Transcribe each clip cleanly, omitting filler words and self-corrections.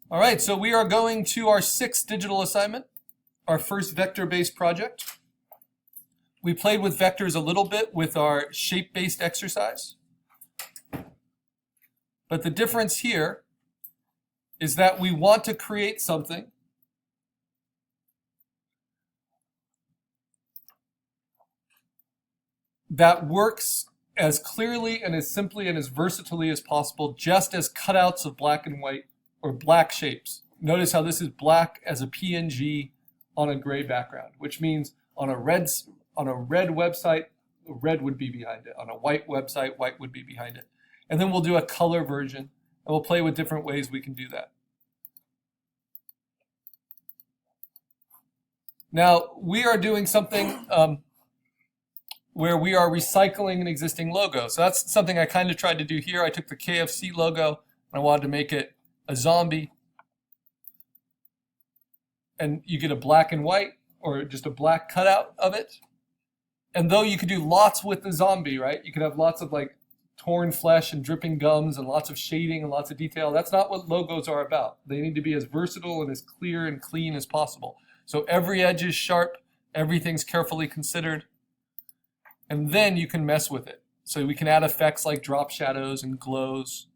All right, so we are going to our 6th digital assignment, our first vector-based project. We played with vectors a little bit with our shape-based exercise. But the difference here is that we want to create something that works as clearly and as simply and as versatilely as possible, just as cutouts of black and white or black shapes. Notice how this is black as a PNG on a gray background, which means on a red website, red would be behind it. On a white website, white would be behind it. And then we'll do a color version, and we'll play with different ways we can do that. Now, we are doing something where we are recycling an existing logo. So that's something I kind of tried to do here. I took the KFC logo, and I wanted to make it a zombie. And you get a black and white, or just a black cutout of it. And though you could do lots with the zombie, right? You could have lots of like torn flesh and dripping gums and lots of shading and lots of detail. That's not what logos are about. They need to be as versatile and as clear and clean as possible. So every edge is sharp, everything's carefully considered, and then you can mess with it. So we can add effects like drop shadows and glows.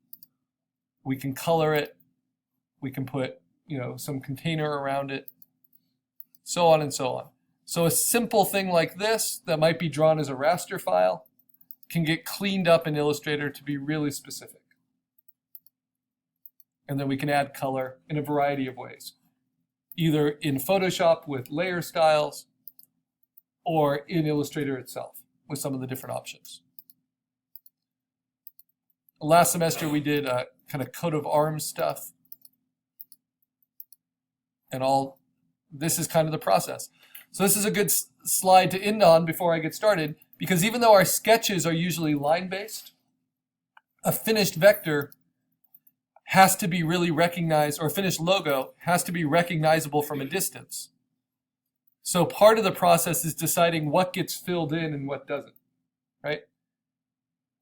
We can color it. We can put, some container around it, so on and so on. So a simple thing like this that might be drawn as a raster file can get cleaned up in Illustrator to be really specific. And then we can add color in a variety of ways, either in Photoshop with layer styles or in Illustrator itself with some of the different options. Last semester we did kind of coat of arms stuff. And this is kind of the process. So this is a good slide to end on before I get started, because even though our sketches are usually line-based, a finished vector has to be really recognized, or a finished logo has to be recognizable from a distance. So part of the process is deciding what gets filled in and what doesn't, right?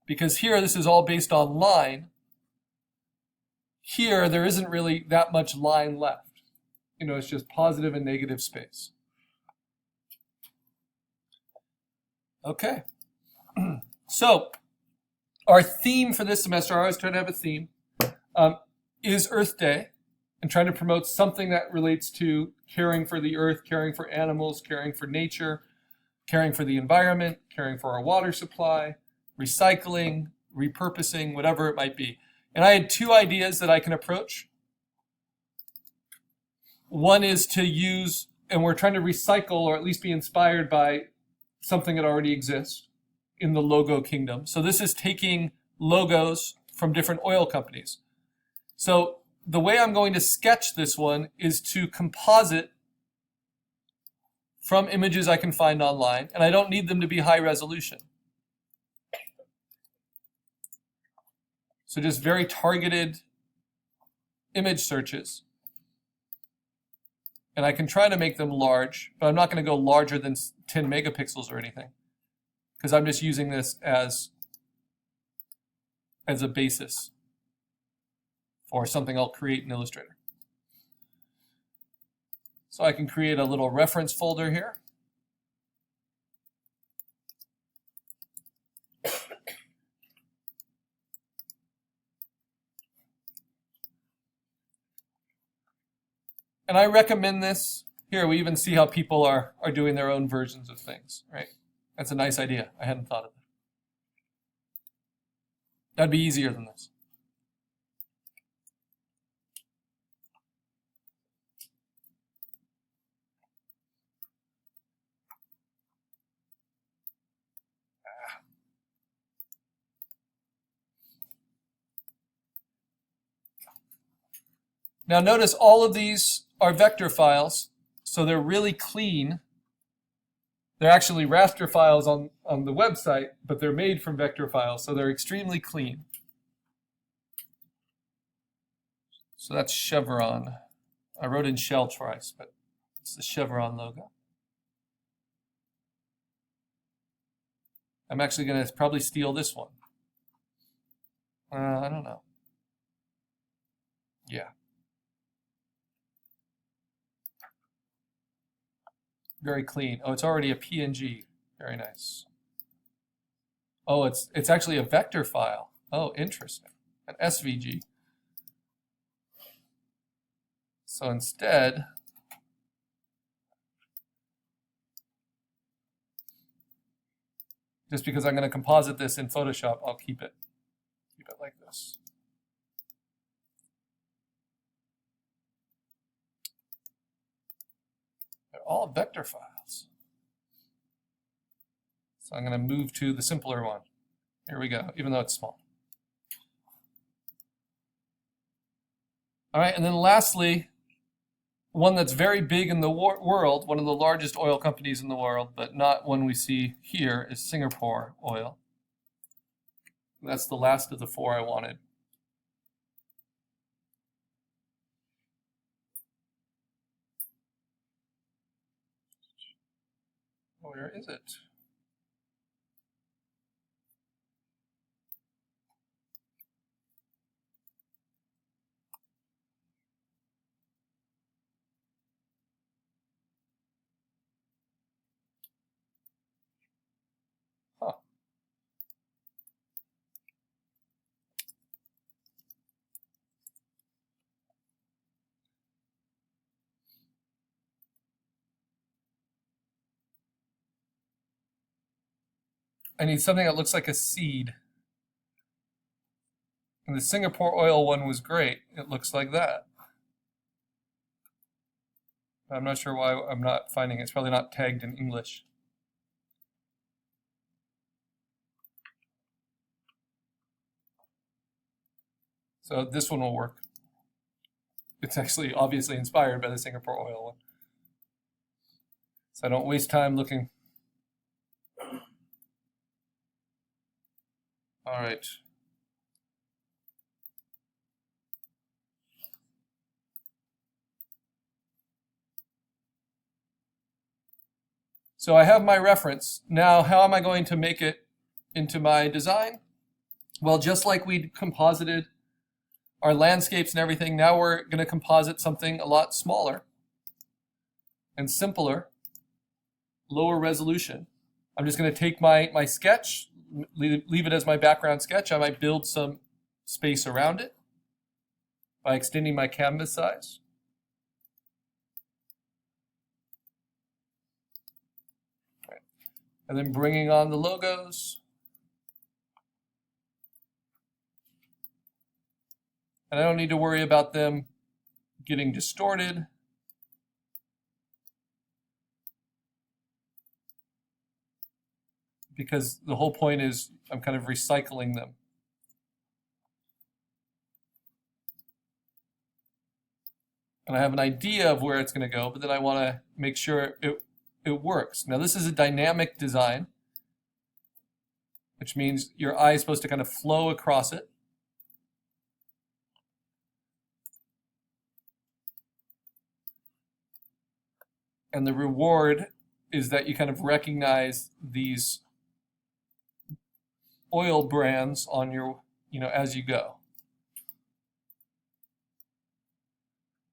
Because here this is all based on line. Here there isn't really that much line left. It's just positive and negative space. Okay. So our theme for this semester, I always try to have a theme, is Earth Day, and trying to promote something that relates to caring for the earth, caring for animals, caring for nature, caring for the environment, caring for our water supply, recycling, repurposing, whatever it might be. And I had 2 ideas that I can approach. One is to use, and we're trying to recycle or at least be inspired by something that already exists in the logo kingdom. So this is taking logos from different oil companies. So the way I'm going to sketch this one is to composite from images I can find online, and I don't need them to be high resolution. So just very targeted image searches. And I can try to make them large, but I'm not going to go larger than 10 megapixels or anything, because I'm just using this as a basis for something I'll create in Illustrator. So I can create a little reference folder here. And I recommend this. Here, we even see how people are doing their own versions of things, right? That's a nice idea. I hadn't thought of it. That'd be easier than this. Now notice all of these are vector files, so they're really clean. They're actually raster files on the website, but they're made from vector files, so they're extremely clean. So that's Chevron. I wrote in Shell twice, but it's the Chevron logo. I'm actually going to probably steal this one. I don't know. Yeah. Very clean. Oh, it's already a PNG. Very nice. Oh, it's actually a vector file. Oh, interesting. An SVG. So instead, just because I'm going to composite this in Photoshop, I'll keep it like this. They're all vector files. So I'm going to move to the simpler one. Here we go, even though it's small. All right, and then lastly, one that's very big in the world, one of the largest oil companies in the world, but not one we see here, is Singapore Oil. That's the last of the four I wanted. Where is it? Huh. I need something that looks like a seed. And the Singapore Oil one was great. It looks like that. I'm not sure why I'm not finding it. It's probably not tagged in English. So this one will work. It's actually obviously inspired by the Singapore Oil one. So I don't waste time looking. All right. So I have my reference. Now, how am I going to make it into my design? Well, just like we composited our landscapes and everything, now we're going to composite something a lot smaller and simpler, lower resolution. I'm just going to take my sketch, leave it as my background sketch. I might build some space around it by extending my canvas size. Right. And then bringing on the logos. And I don't need to worry about them getting distorted. Because the whole point is I'm kind of recycling them. And I have an idea of where it's going to go, but then I want to make sure it works. Now this is a dynamic design, which means your eye is supposed to kind of flow across it. And the reward is that you kind of recognize these oil brands on your, as you go.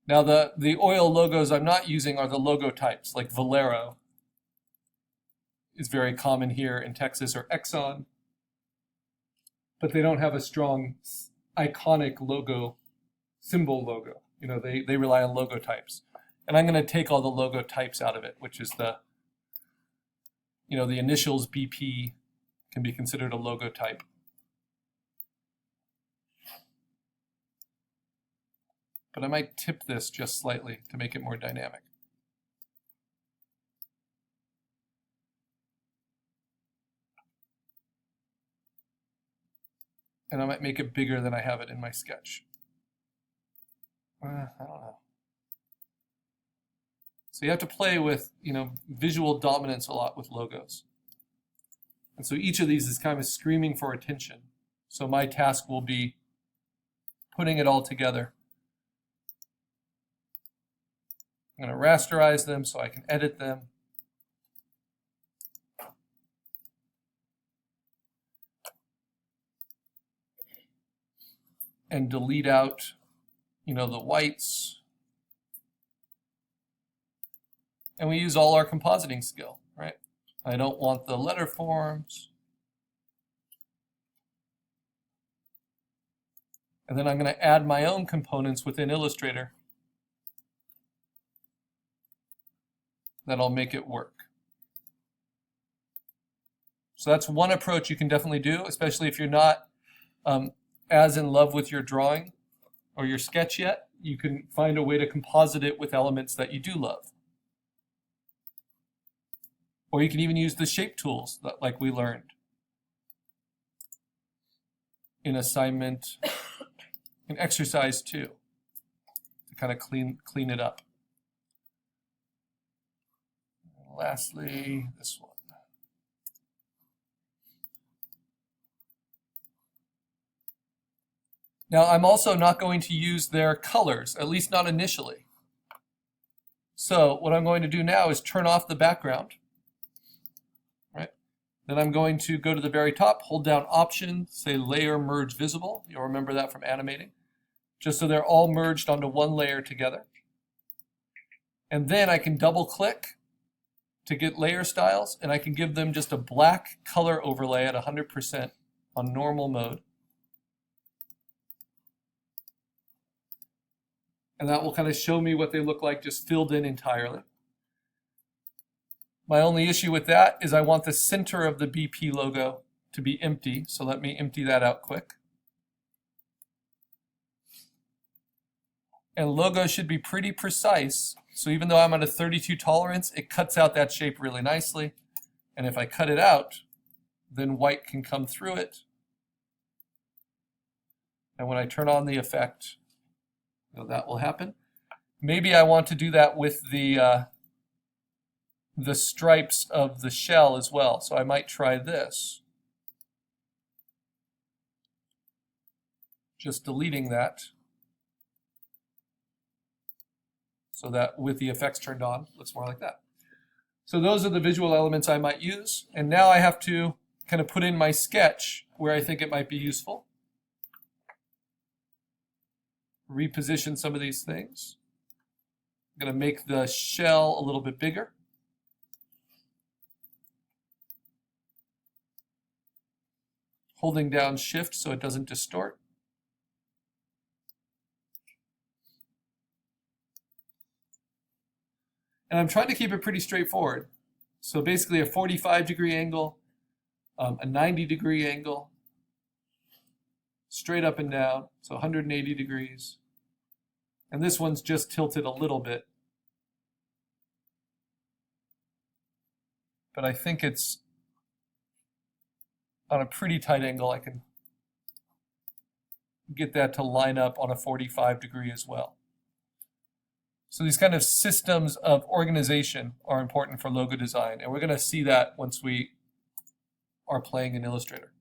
Now the oil logos I'm not using are the logo types, like Valero is very common here in Texas, or Exxon, but they don't have a strong iconic logo, symbol logo. They rely on logo types. And I'm going to take all the logo types out of it, which is the initials BP can be considered a logo type. But I might tip this just slightly to make it more dynamic. And I might make it bigger than I have it in my sketch. I don't know. So you have to play with, visual dominance a lot with logos. And so each of these is kind of screaming for attention. So my task will be putting it all together. I'm going to rasterize them so I can edit them. And delete out, the whites. and we use all our compositing skill, right? I don't want the letter forms. And then I'm going to add my own components within Illustrator. That'll make it work. So that's one approach you can definitely do, especially if you're not as in love with your drawing or your sketch yet. You can find a way to composite it with elements that you do love. Or you can even use the shape tools that, like we learned in assignment, in exercise 2, to kind of clean it up. And lastly, this one. Now, I'm also not going to use their colors, at least not initially. So what I'm going to do now is turn off the background. Right? Then I'm going to go to the very top, hold down Option, say Layer Merge Visible. You'll remember that from animating. Just so they're all merged onto one layer together. And then I can double click to get layer styles, and I can give them just a black color overlay at 100% on normal mode. And that will kind of show me what they look like just filled in entirely. My only issue with that is I want the center of the BP logo to be empty, so let me empty that out quick. And logo should be pretty precise, so even though I'm at a 32 tolerance, it cuts out that shape really nicely. And if I cut it out, then white can come through it. And when I turn on the effect, that will happen. Maybe I want to do that with the stripes of the shell as well. So I might try this. Just deleting that. So that with the effects turned on, looks more like that. So those are the visual elements I might use. And now I have to kind of put in my sketch where I think it might be useful. Reposition some of these things. I'm going to make the shell a little bit bigger. Holding down Shift so it doesn't distort. And I'm trying to keep it pretty straightforward. So basically a 45-degree angle, a 90-degree angle, straight up and down, so 180 degrees. And this one's just tilted a little bit. But I think it's on a pretty tight angle. I can get that to line up on a 45-degree as well. So these kind of systems of organization are important for logo design, and we're going to see that once we are playing in Illustrator.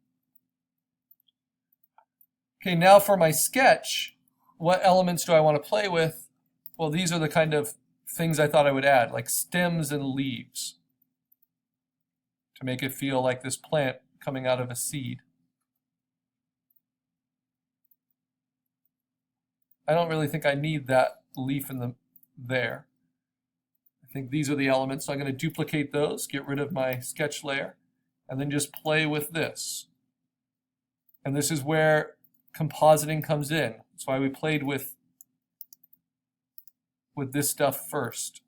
Okay, now for my sketch, what elements do I want to play with? Well, these are the kind of things I thought I would add, like stems and leaves, to make it feel like this plant coming out of a seed. I don't really think I need that leaf in there. I think these are the elements, so I'm going to duplicate those, get rid of my sketch layer, and then just play with this. And this is where compositing comes in. That's why we played with this stuff first.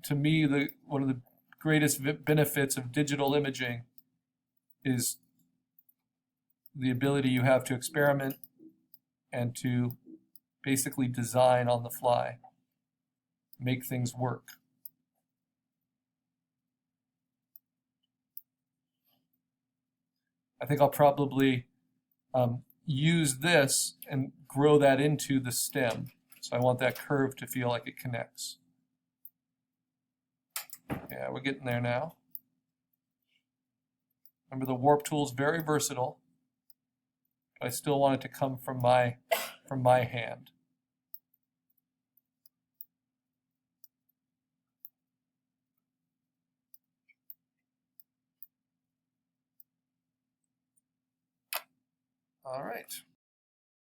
To me, one of the greatest benefits of digital imaging is the ability you have to experiment and to basically design on the fly, make things work. I think I'll probably use this and grow that into the stem. So I want that curve to feel like it connects. Yeah, we're getting there now. Remember, the warp tool is very versatile, but I still want it to come from my hand. All right.